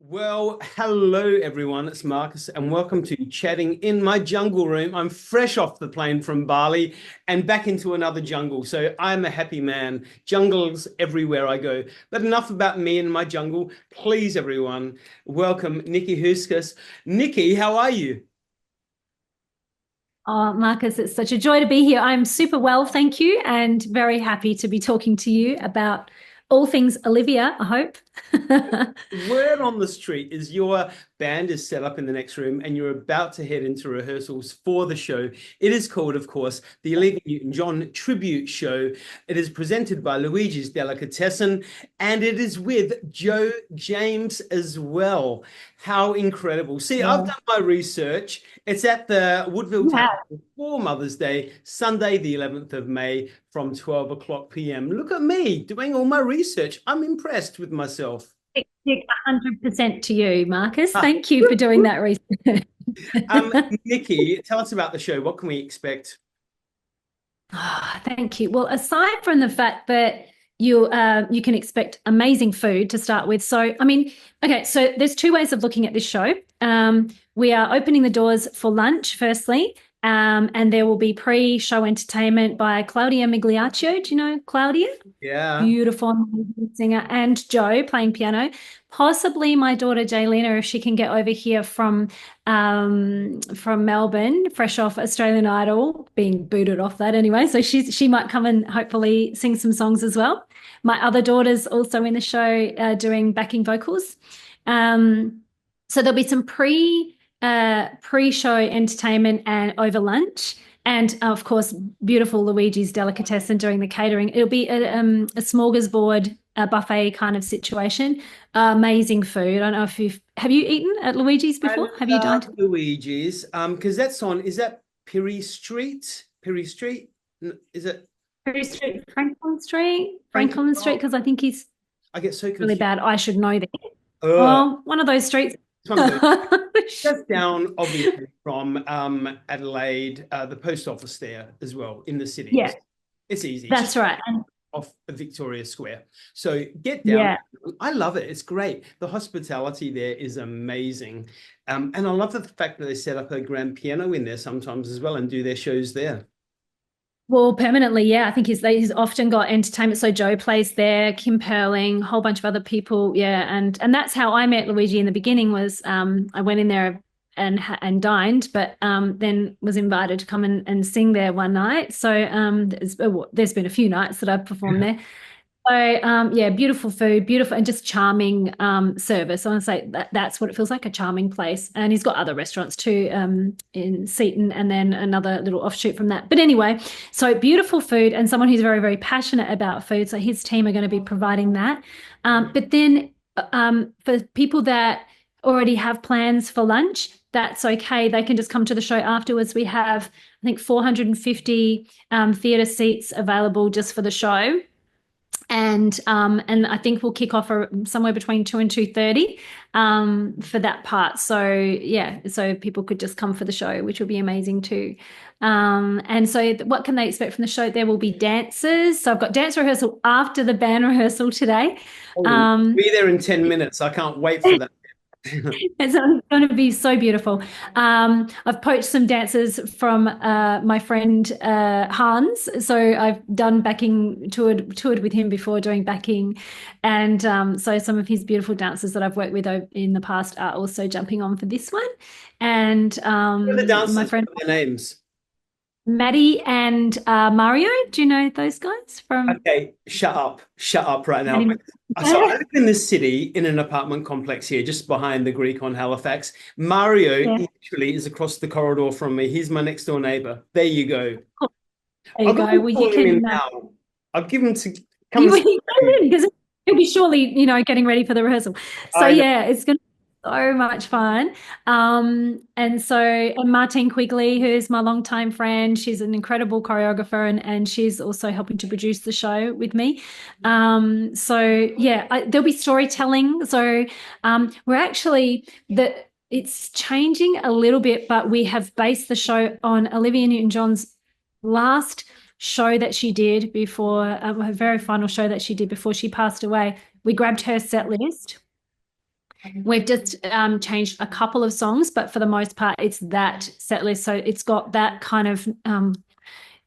Well, hello everyone. It's Marcus, and welcome to Chatting in My Jungle Room. I'm fresh off the plane from Bali and back into another jungle. So I'm a happy man. Jungles everywhere I go. But enough about me and my jungle. Please, everyone, welcome Nikki Heuskes. Nikki, how are you? Oh, Marcus, it's such a joy to be here. I'm super well, thank you, and very happy to be talking to you about all things Olivia, I hope. Word on the street is your band is set up in the next room and you're about to head into rehearsals for the show. It is called, of course, the Olivia Newton-John Tribute Show. It is presented by Luigi's Delicatessen and it is with Joe James as well. How incredible. See, I've Yeah. done my research. It's at the Woodville Town Yeah. Hall for Mother's Day, Sunday, the 11th of May from 12 o'clock p.m. Look at me doing all my research. I'm impressed with myself. Tick, tick, 100% to you, Marcus. Thank you for doing that research. Nikki, tell us about the show. What can we expect? Thank you. Well, aside from the fact that you can expect amazing food to start with. So, I mean, okay, so there's two ways of looking at this show. We are opening the doors for lunch, firstly, and there will be pre-show entertainment by Claudia Migliaccio. Do you know Claudia? Yeah. Beautiful singer, and Joe playing piano. Possibly my daughter Jaylina, if she can get over here from Melbourne, fresh off Australian Idol, being booted off that anyway. So she might come and hopefully sing some songs as well. My other daughter's also in the show doing backing vocals. So there'll be some pre-show entertainment and over lunch. And of course, beautiful Luigi's Delicatessen doing the catering. It'll be a smorgasbord, a buffet kind of situation. Amazing food. I don't know if have you eaten at Luigi's I before? Have you love dined? Luigi's. Because that's on, is that Perry Street? Perry Street? Is it Perry Street, Franklin Street, Franklin? Franklin Street, Oh, because I think he's I get so really confused. bad. I should know that. Ugh. Well, one of those streets. It's one of those. Just down, obviously, from Adelaide, the post office there as well in the city. Yeah, It's easy. It's just that's right. And off Victoria Square. So get down. yeah. I love it. It's great. The hospitality there is amazing. And I love the fact that they set up a grand piano in there sometimes as well and do their shows there. Well, permanently, yeah. I think he's often got entertainment. So Joe plays there, Kim Perling, a whole bunch of other people, yeah. And that's how I met Luigi in the beginning. Was I went in there and dined, but then was invited to come and sing there one night. So there's been a few nights that I've performed there. So yeah, beautiful food, beautiful and just charming service. I want to say that's what it feels like, a charming place. And he's got other restaurants too in Seaton and then another little offshoot from that. But anyway, so beautiful food and someone who's very, very passionate about food. So his team are going to be providing that. But then for people that already have plans for lunch, that's okay. They can just come to the show afterwards. We have, I think, 450 theatre seats available just for the show. And I think we'll kick off somewhere between 2 and 2:30 for that part. So yeah, so people could just come for the show, which will be amazing too. And so what can they expect from the show? There will be dances. So I've got dance rehearsal after the band rehearsal today. Oh, Um, be there in 10 minutes. I can't wait for that. It's going to be so beautiful. I've poached some dancers from my friend Hans. So I've done backing, toured with him before doing backing. And so some of his beautiful dancers that I've worked with in the past are also jumping on for this one. And What are the my dancers? friend What are their names? Maddie and Mario, do you know those guys from Okay, shut up right now. Maddie? So I live in this city in an apartment complex here, just behind the Greek on Halifax. Mario Yeah, literally is across the corridor from me. He's my next door neighbor. There you go. cool. There you I'll go. go Well, you call him in can. now. I'll give him to come and You see me. because he'll be surely, getting ready for the rehearsal. So I know. yeah, it's gonna be so much fun. And Martine Quigley, who's my longtime friend, she's an incredible choreographer and she's also helping to produce the show with me. So yeah, there'll be storytelling. So we're actually it's changing a little bit, but we have based the show on Olivia Newton-John's last show that she did before, her very final show that she did before she passed away. We grabbed her set list We've just changed a couple of songs, but for the most part, it's that set list. So it's got that kind of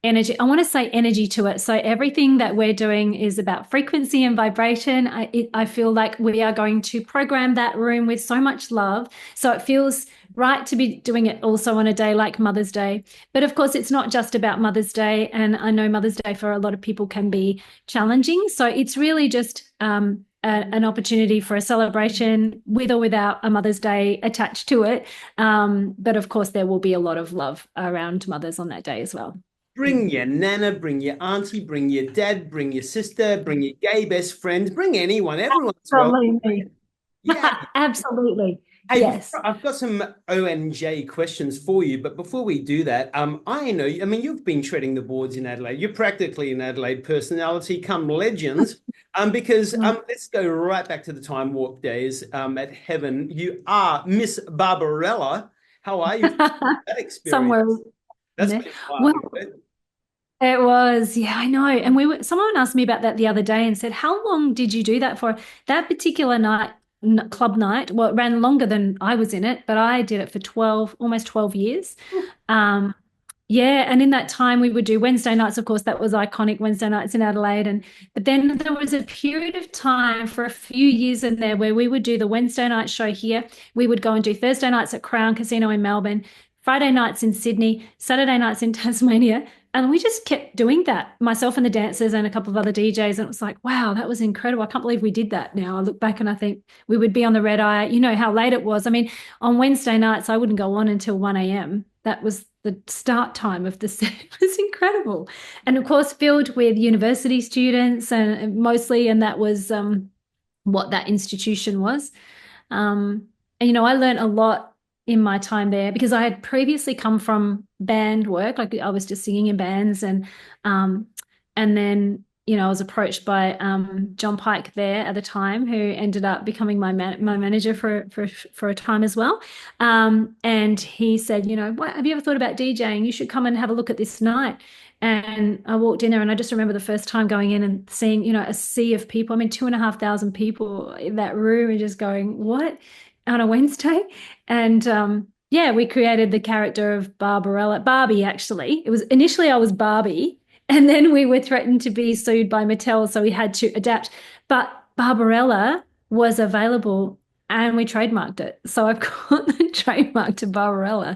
energy. I want to say energy to it. So everything that we're doing is about frequency and vibration. I feel like we are going to program that room with so much love. So it feels right to be doing it also on a day like Mother's Day. But of course, it's not just about Mother's Day. And I know Mother's Day for a lot of people can be challenging. So it's really just an opportunity for a celebration with or without a Mother's Day attached to it. But of course, there will be a lot of love around mothers on that day as well. Bring your nana, bring your auntie, bring your dad, bring your sister, bring your gay best friends, bring anyone. Everyone's welcome. Absolutely. Yeah. Absolutely. Hey, Yes. I've got some ONJ questions for you, but before we do that, I know, I mean, you've been treading the boards in Adelaide. You're practically an Adelaide personality, come legends. Because let's go right back to the Time Warp days at Heaven. You are Miss Barbarella. How are you? That experience. Somewhere. That's There. been wild, right? It was, yeah, I know. And someone asked me about that the other day and said, how long did you do that for? That particular night, club night, well, it ran longer than I was in it, but I did it for almost 12 years. Yeah, and in that time we would do Wednesday nights, of course, that was iconic Wednesday nights in Adelaide. But then there was a period of time for a few years in there where we would do the Wednesday night show here. We would go and do Thursday nights at Crown Casino in Melbourne, Friday nights in Sydney, Saturday nights in Tasmania. And we just kept doing that, myself and the dancers and a couple of other DJs. And it was like, wow, that was incredible. I can't believe we did that now. I look back and I think we would be on the red eye. You know how late it was. I mean, on Wednesday nights, I wouldn't go on until 1 a.m. That was the start time of the set. It was incredible. And of course, filled with university students and mostly, and that was what that institution was. And, you know, I learned a lot in my time there because I had previously come from band work, like I was just singing in bands, and then you know I was approached by John Pike there at the time, who ended up becoming my manager for a time as well. And he said, you know, what have you ever thought about DJing? You should come and have a look at this night. And I walked in there and I just remember the first time going in and seeing, you know, a sea of people. I mean, 2,500 people in that room and just going, what? On a Wednesday. And yeah, we created the character of Barbie, actually. It was initially I was Barbie, and then we were threatened to be sued by Mattel, so we had to adapt. But Barbarella was available and we trademarked it. So I've got the trademark to Barbarella.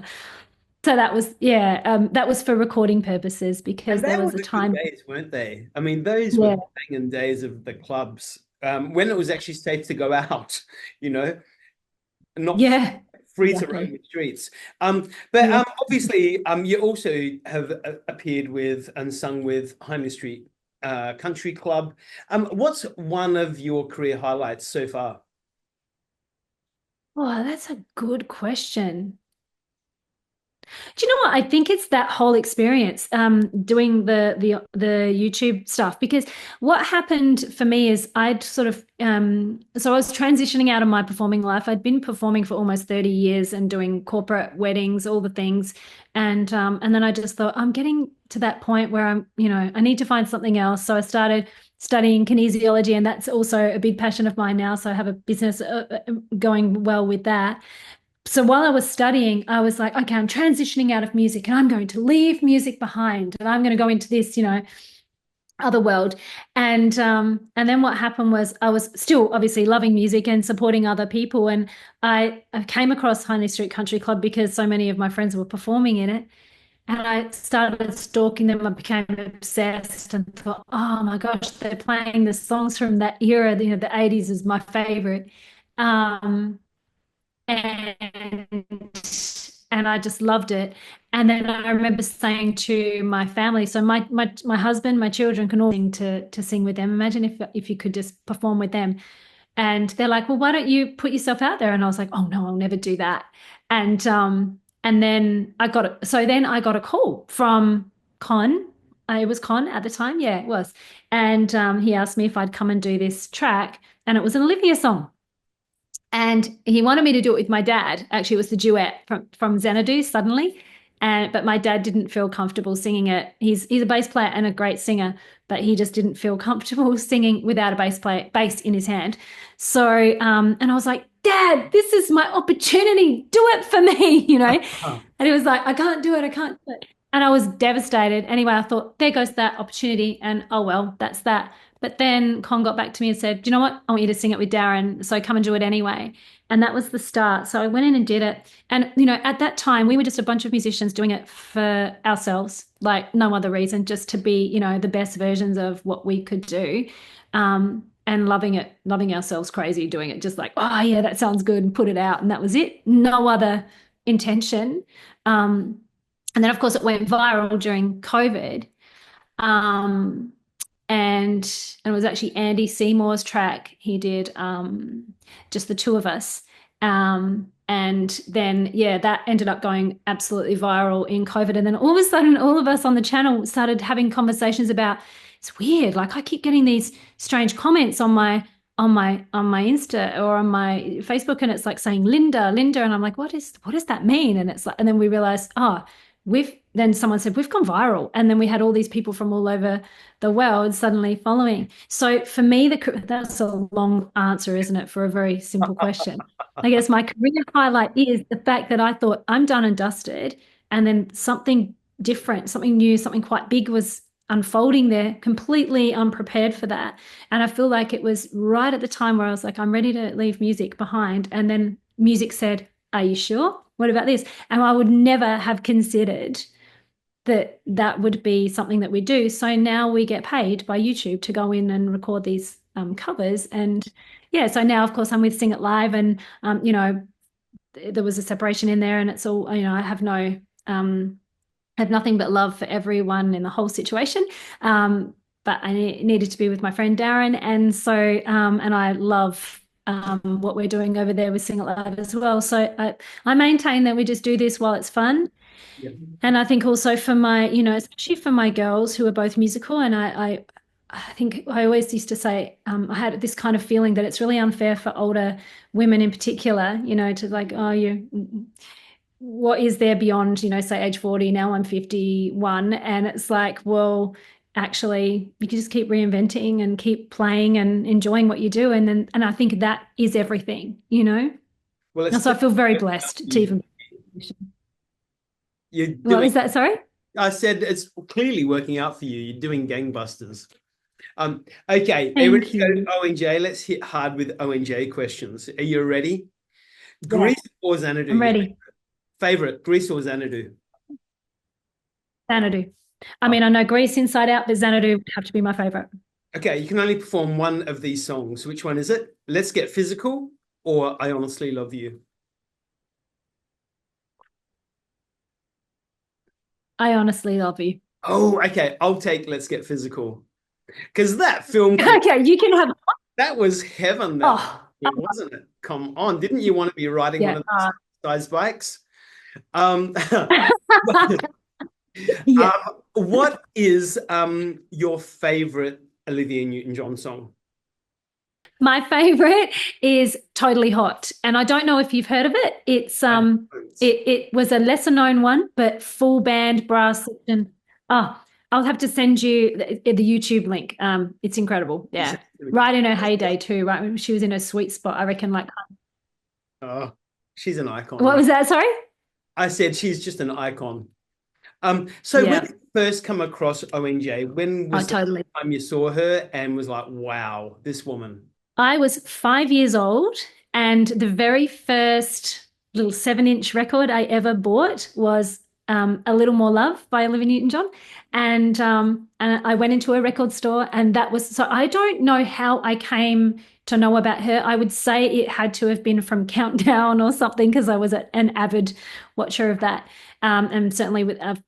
So that was, yeah, that was for recording purposes because there was a time. Days, weren't they? I mean, those were the banging days of the clubs when it was actually safe to go out, you know. Not free to roam the streets. But obviously, you also have appeared with and sung with Hindley Street Country Club. What's one of your career highlights so far? Oh, that's a good question. Do you know what? I think it's that whole experience doing the YouTube stuff, because what happened for me is I'd sort of so I was transitioning out of my performing life. I'd been performing for almost 30 years and doing corporate weddings, all the things, and then I just thought I'm getting to that point where I'm, you know, I need to find something else. So I started studying kinesiology, and that's also a big passion of mine now. So I have a business going well with that. So while I was studying, I was like, okay, I'm transitioning out of music and I'm going to leave music behind and I'm going to go into this, you know, other world. And then what happened was I was still obviously loving music and supporting other people. And I came across Hindley Street Country Club because so many of my friends were performing in it. And I started stalking them. I became obsessed and thought, oh my gosh, they're playing the songs from that era. You know, the 80s is my favorite. And I just loved it. And then I remember saying to my family, so my husband, my children can all sing to sing with them. Imagine if you could just perform with them. And they're like, well, why don't you put yourself out there? And I was like, oh no, I'll never do that. And then I got a call from Con. It was Con at the time. Yeah, it was. And he asked me if I'd come and do this track. And it was an Olivia song. And he wanted me to do it with my dad. Actually, it was the duet from Xanadu, Suddenly. But my dad didn't feel comfortable singing it. He's a bass player and a great singer, but he just didn't feel comfortable singing without a bass in his hand. So, and I was like, Dad, this is my opportunity. Do it for me, you know? And he was like, I can't do it. I can't do it. And I was devastated. Anyway, I thought, there goes that opportunity. And oh, well, that's that. But then Con got back to me and said, do you know what? I want you to sing it with Darren. So come and do it anyway. And that was the start. So I went in and did it. And, you know, at that time, we were just a bunch of musicians doing it for ourselves, like no other reason, just to be, you know, the best versions of what we could do. And loving it, loving ourselves crazy, doing it just like, oh, yeah, that sounds good, and put it out. And that was it. No other intention. And then, of course, it went viral during COVID. And it was actually Andy Seymour's track. He did just the two of us. And then, yeah, that ended up going absolutely viral in COVID. And then all of a sudden, all of us on the channel started having conversations about, it's weird. Like I keep getting these strange comments on my Insta or on my Facebook, and it's like saying Linda. And I'm like, what does that mean? And it's like, and then we realized, then someone said, we've gone viral. And then we had all these people from all over the world suddenly following. So for me, that's a long answer, isn't it, for a very simple question. I guess my career highlight is the fact that I thought I'm done and dusted. And then something different, something new, something quite big was unfolding there, completely unprepared for that. And I feel like it was right at the time where I was like, I'm ready to leave music behind. And then music said, are you sure? What about this? And I would never have considered that would be something that we do. So now we get paid by YouTube to go in and record these covers. And yeah, so now, of course, I'm with Sing It Live, and, you know, there was a separation in there, and it's all, you know, I have nothing but love for everyone in the whole situation. But I needed to be with my friend Darren. And so, and I love what we're doing over there with Sing It Live as well. So I maintain that we just do this while it's fun. Yeah. And I think also for my, you know, especially for my girls who are both musical, and I think I always used to say, I had this kind of feeling that it's really unfair for older women in particular, you know, to like, what is there beyond, you know, say age 40, now I'm 51. And it's like, well, actually, you can just keep reinventing and keep playing and enjoying what you do. And I think that is everything, you know? Well, so I feel very blessed to even. What is that? Sorry? I said it's clearly working out for you. You're doing gangbusters. Okay, Thank you. go O&J. Let's hit hard with O&J questions. Are you ready? Grease or Xanadu? I'm ready. Favorite, Grease or Xanadu? Xanadu. I mean, I know Grease inside out, but Xanadu would have to be my favorite. Okay, you can only perform one of these songs. Which one is it? Let's Get Physical or I Honestly Love You? I Honestly Love You. Oh, okay. I'll take Let's Get Physical. Because that film... Okay, you can have... That was heaven, wasn't it? Come on. Didn't you want to be riding one of those size bikes? What is your favorite Olivia Newton-John song? My favorite is Totally Hot, and I don't know if you've heard of it. It's it was a lesser known one, but full band brass section. Oh, I'll have to send you the YouTube link. It's incredible. Yeah, right in her heyday too. Right when she was in her sweet spot, I reckon. Like, oh, she's an icon. What was that? Sorry, I said she's just an icon. So when you first come across O&J, when was the time you saw her and was like, wow, this woman? I was 5 years old, and the very first little 7-inch record I ever bought was A Little More Love by Olivia Newton-John. And I went into a record store, and that was, so I don't know how I came to know about her. I would say it had to have been from Countdown or something, because I was an avid watcher of that. And certainly I've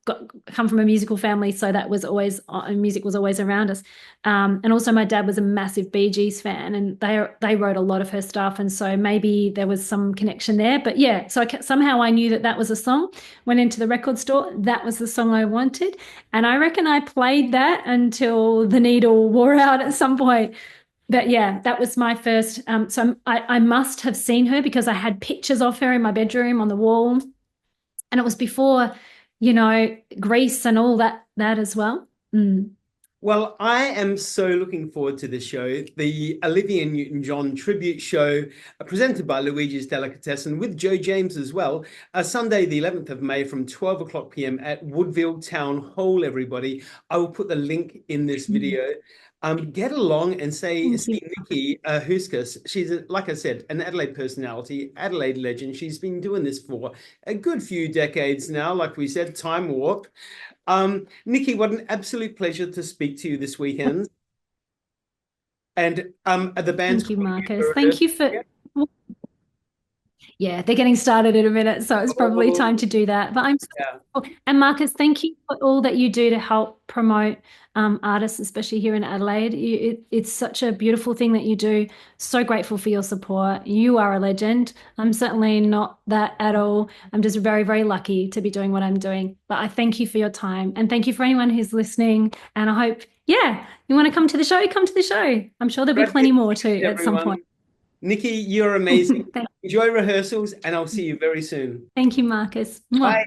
come from a musical family, so that was always, music was always around us. And also my dad was a massive Bee Gees fan, and they wrote a lot of her stuff, and so maybe there was some connection there. But yeah, so somehow I knew that was a song. Went into the record store, that was the song I wanted, and I reckon I played that until the needle wore out at some point. But yeah, that was my first. So I must have seen her, because I had pictures of her in my bedroom on the wall. And it was before, you know, Grease and all that as well. Well, I am so looking forward to this show, the Olivia Newton-John Tribute Show, presented by Luigi's Delicatessen with Joe James as well, Sunday, the 11th of May from 12 o'clock p.m. at Woodville Town Hall, everybody. I will put the link in this video. Get along and see Nikki Heuskes. She's, like I said, an Adelaide personality, Adelaide legend. She's been doing this for a good few decades now, like we said, Timewarp. Nikki, what an absolute pleasure to speak to you this weekend. And the band's Thank you, Marcus. Thank you for yeah, they're getting started in a minute, so it's probably time to do that. But I'm so grateful. And Marcus, thank you for all that you do to help promote artists, especially here in Adelaide. It's such a beautiful thing that you do. So grateful for your support. You are a legend. I'm certainly not that at all. I'm just very, very lucky to be doing what I'm doing. But I thank you for your time, and thank you for anyone who's listening. And I hope, yeah, you want to come to the show, come to the show. I'm sure there'll be plenty more too at some point. Nikki, you're amazing. Enjoy rehearsals, and I'll see you very soon. Thank you, Marcus. Bye.